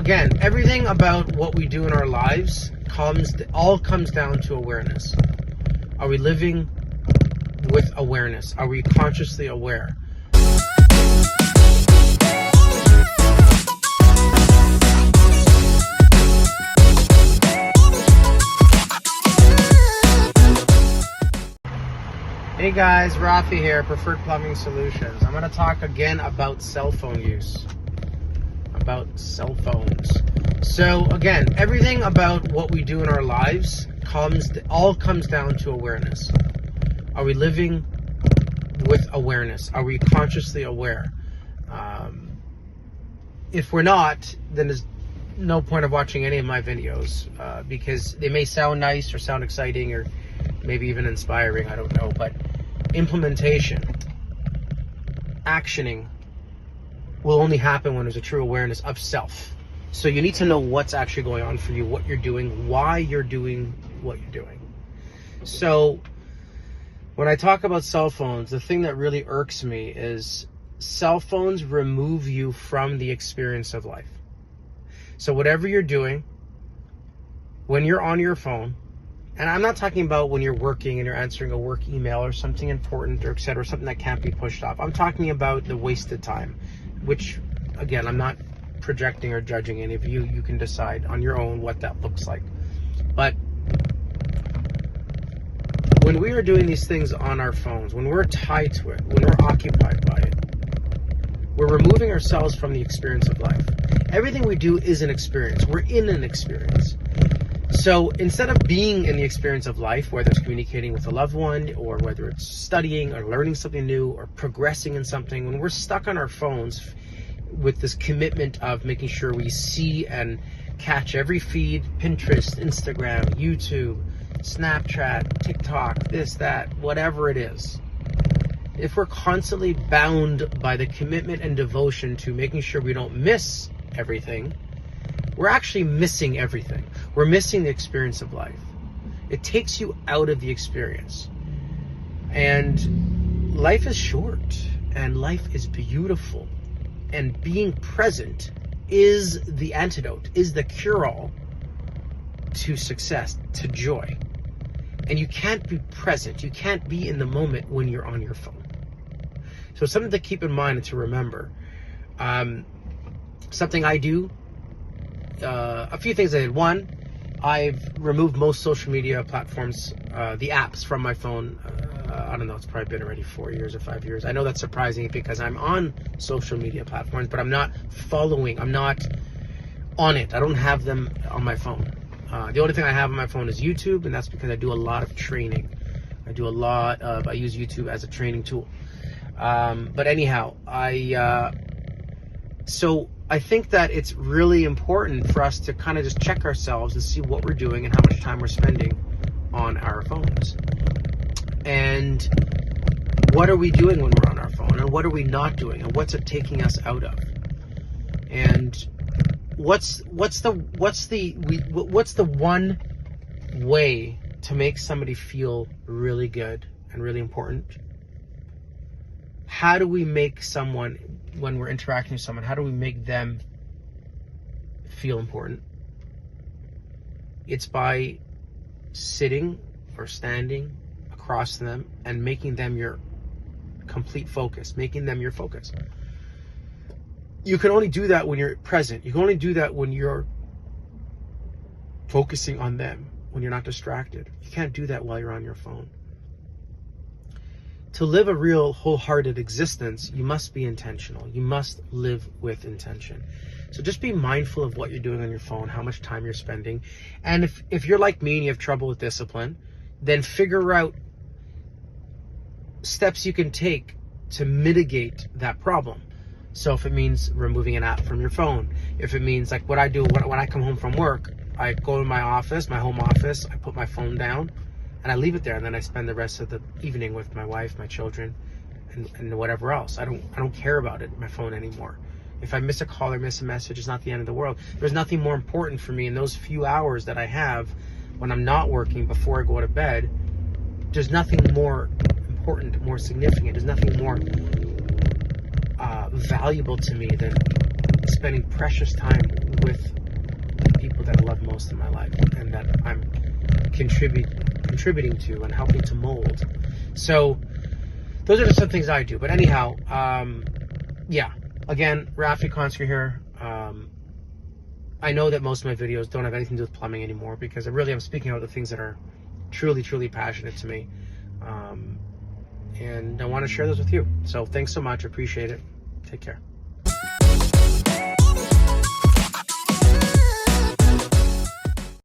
again, everything about what we do in our lives comes down to awareness. Are we living with awareness? Are we consciously aware? Hey guys, Rafi here, Preferred Plumbing Solutions. I'm going to talk again about cell phone use. About cell phones. So again, everything about what we do in our lives comes down to awareness. Are we living with awareness? Are we consciously aware? If we're not, then there's no point of watching any of my videos because they may sound nice or sound exciting or maybe even inspiring, I don't know, but implementation, actioning will only happen when there's a true awareness of self. So you need to know what's actually going on for you, what you're doing, why you're doing what you're doing. So when I talk about cell phones, the thing that really irks me is cell phones remove you from the experience of life. So whatever you're doing, when you're on your phone, and I'm not talking about when you're working and you're answering a work email or something important or et cetera, something that can't be pushed off. I'm talking about the wasted time, which, again, I'm not projecting or judging any of you. You can decide on your own what that looks like. But when we are doing these things on our phones, when we're tied to it, when we're occupied by it, we're removing ourselves from the experience of life. Everything we do is an experience. We're in an experience. So instead of being in the experience of life, whether it's communicating with a loved one or whether it's studying or learning something new or progressing in something, when we're stuck on our phones with this commitment of making sure we see and catch every feed, Pinterest, Instagram, YouTube, Snapchat, TikTok, this, that, whatever it is, if we're constantly bound by the commitment and devotion to making sure we don't miss everything, we're actually missing everything. We're missing the experience of life. It takes you out of the experience. And life is short and life is beautiful. And being present is the antidote, is the cure-all to success, to joy. And you can't be present. You can't be in the moment when you're on your phone. So something to keep in mind and to remember. Something I do, a few things I did. One, I've removed most social media platforms, the apps from my phone. I don't know, it's probably been already 4 years or 5 years. I know that's surprising because I'm on social media platforms, but I'm not following, I'm not on it. I don't have them on my phone. The only thing I have on my phone is YouTube, and that's because I do a lot of training. I use YouTube as a training tool. But anyhow, so I think that it's really important for us to kind of just check ourselves and see what we're doing and how much time we're spending on our phones. And what are we doing when we're on our phone? And what are we not doing? And what's it taking us out of? And what's the one way to make somebody feel really good and really important? How do we make someone, when we're interacting with someone, how do we make them feel important? It's by sitting or standing across them and making them your complete focus, making them your focus. You can only do that when you're present. You can only do that when you're focusing on them, when you're not distracted. You can't do that while you're on your phone. To live a real wholehearted existence, you must be intentional. You must live with intention. So just be mindful of what you're doing on your phone, how much time you're spending. And if you're like me and you have trouble with discipline, then figure out steps you can take to mitigate that problem. So if it means removing an app from your phone, if it means like what I do when I come home from work, I go to my office, my home office, I put my phone down, and I leave it there, and then I spend the rest of the evening with my wife, my children, and whatever else. I don't care about it, my phone anymore. If I miss a call or miss a message, it's not the end of the world. There's nothing more important for me in those few hours that I have when I'm not working before I go to bed. There's nothing more important, more significant. There's nothing more valuable to me than spending precious time with that I'm contributing to and helping to mold. So those are just some things I do. But anyhow, yeah. Again, Rafi Konsker here. I know that most of my videos don't have anything to do with plumbing anymore because I'm speaking about the things that are truly, truly passionate to me. And I want to share those with you. So thanks so much. I appreciate it. Take care.